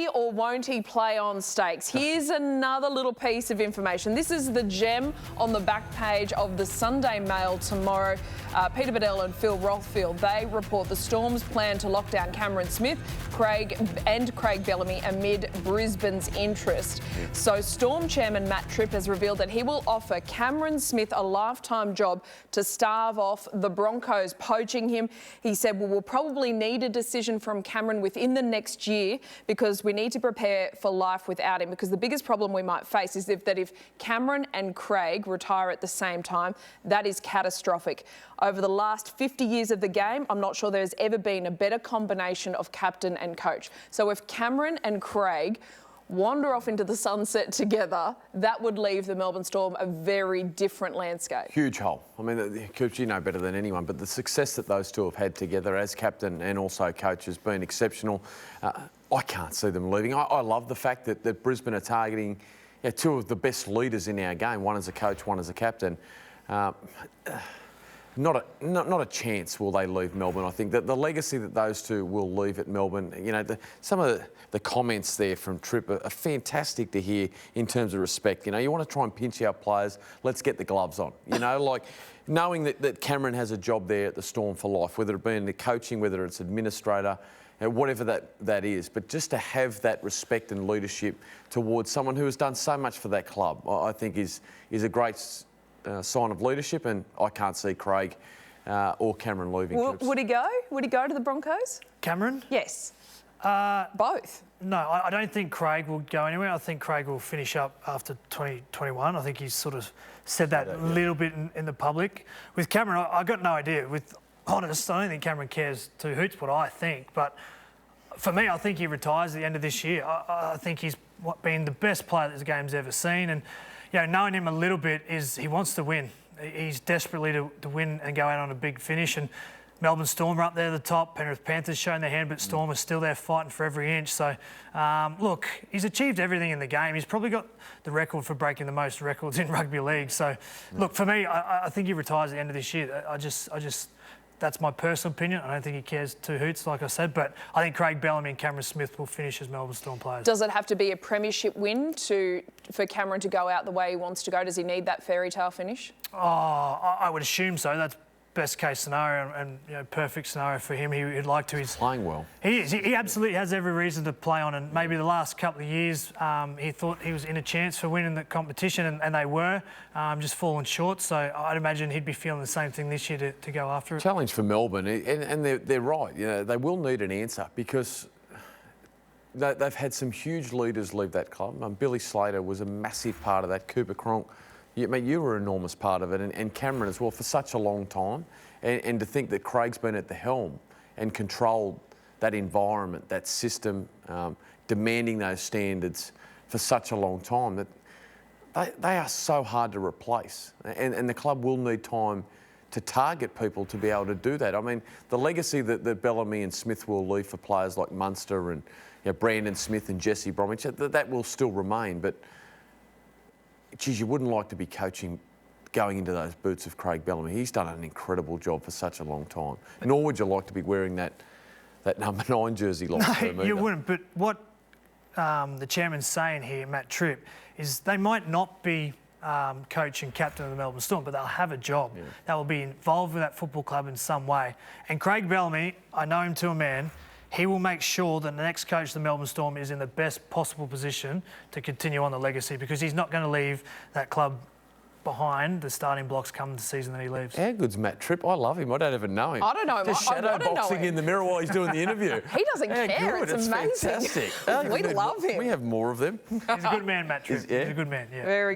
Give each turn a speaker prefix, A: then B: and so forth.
A: he or won't he play on stakes? Here's another little piece of information. This is the gem on the back page of the Sunday Mail tomorrow. Peter Bedell and Phil Rothfield, they report the Storm's plan to lock down Cameron Smith, Craig Bellamy amid Brisbane's interest. So Storm Chairman Matt Tripp has revealed that he will offer Cameron Smith a lifetime job to stave off the Broncos poaching him. He said, well, we'll probably need a decision from Cameron within the next year because we need to prepare for life without him, because the biggest problem we might face is that if Cameron and Craig retire at the same time, that is catastrophic. Over the last 50 years of the game, I'm not sure there's ever been a better combination of captain and coach. So if Cameron and Craig wander off into the sunset together, that would leave the Melbourne Storm a very different landscape. Huge hole. I mean, Coops, you know better than anyone, but the success that those two have had together as captain and also coach has been exceptional. I can't see them leaving. I love the fact that Brisbane are targeting two of the best leaders in our game, one as a coach, one as a captain. Not a chance will they leave Melbourne. I think that the legacy that those two will leave at Melbourne, you know, some of the comments there from Tripp are fantastic to hear in terms of respect. You know, you want to try and pinch our players, let's get the gloves on. You know, like knowing that Cameron has a job there at the Storm for life, whether it be in the coaching, whether it's administrator, whatever that is. But just to have that respect and leadership towards someone who has done so much for that club, I think is a great sign of leadership, and I can't see Craig or Cameron leaving. Would he go? Would he go to the Broncos?
B: Cameron?
A: Yes. Both?
B: No, I don't think Craig will go anywhere. I think Craig will finish up after 2021. I think he's sort of said that a little bit in the public. With Cameron, I got no idea. With honest, I don't think Cameron cares two hoots what I think, but for me, I think he retires at the end of this year. I think he's been the best player that this game's ever seen, and you know, knowing him a little bit is he wants to win. He's desperately to win and go out on a big finish. And Melbourne Storm are up there at the top. Penrith Panthers showing their hand, but Storm are still there fighting for every inch. So, look, he's achieved everything in the game. He's probably got the record for breaking the most records in rugby league. So, look, for me, I think he retires at the end of this year. I just that's my personal opinion. I don't think he cares two hoots, like I said, but I think Craig Bellamy and Cameron Smith will finish as Melbourne Storm players. Does it have to be a premiership win for Cameron to go out the way he wants to go? Does he need that fairy tale finish? Oh, I would assume so. That's best case scenario and you know, perfect scenario for him. He'd like to. He's playing well. He is. He absolutely has every reason to play on, and maybe the last couple of years he thought he was in a chance for winning the competition, and they were just falling short. So I'd imagine he'd be feeling the same thing this year to go after it. Challenge for Melbourne, and they're right. You know, they will need an answer because they've had some huge leaders leave that club. Billy Slater was a massive part of that. Cooper Cronk. You were an enormous part of it, and Cameron as well, for such a long time. And to think that Craig's been at the helm and controlled that environment, that system, demanding those standards for such a long time, that they are so hard to replace. And the club will need time to target people to be able to do that. I mean, the legacy that Bellamy and Smith will leave for players like Munster and Brandon Smith and Jesse Bromwich, that will still remain. But geez, you wouldn't like to be coaching, going into those boots of Craig Bellamy. He's done an incredible job for such a long time. Nor would you like to be wearing that number 9 jersey long term. No, you wouldn't. But what the chairman's saying here, Matt Tripp, is they might not be coach and captain of the Melbourne Storm, but they'll have a job. Yeah. They will be involved with that football club in some way. And Craig Bellamy, I know him to a man, he will make sure that the next coach of the Melbourne Storm is in the best possible position to continue on the legacy, because he's not going to leave that club behind the starting blocks come the season that he leaves. How good's Matt Tripp? I love him. I don't even know him. I don't know him. Just shadow boxing in the mirror while he's doing the interview. He doesn't care. It's amazing. Fantastic. We love him. We have more of them. He's a good man, Matt Tripp. He's a good man, yeah. Very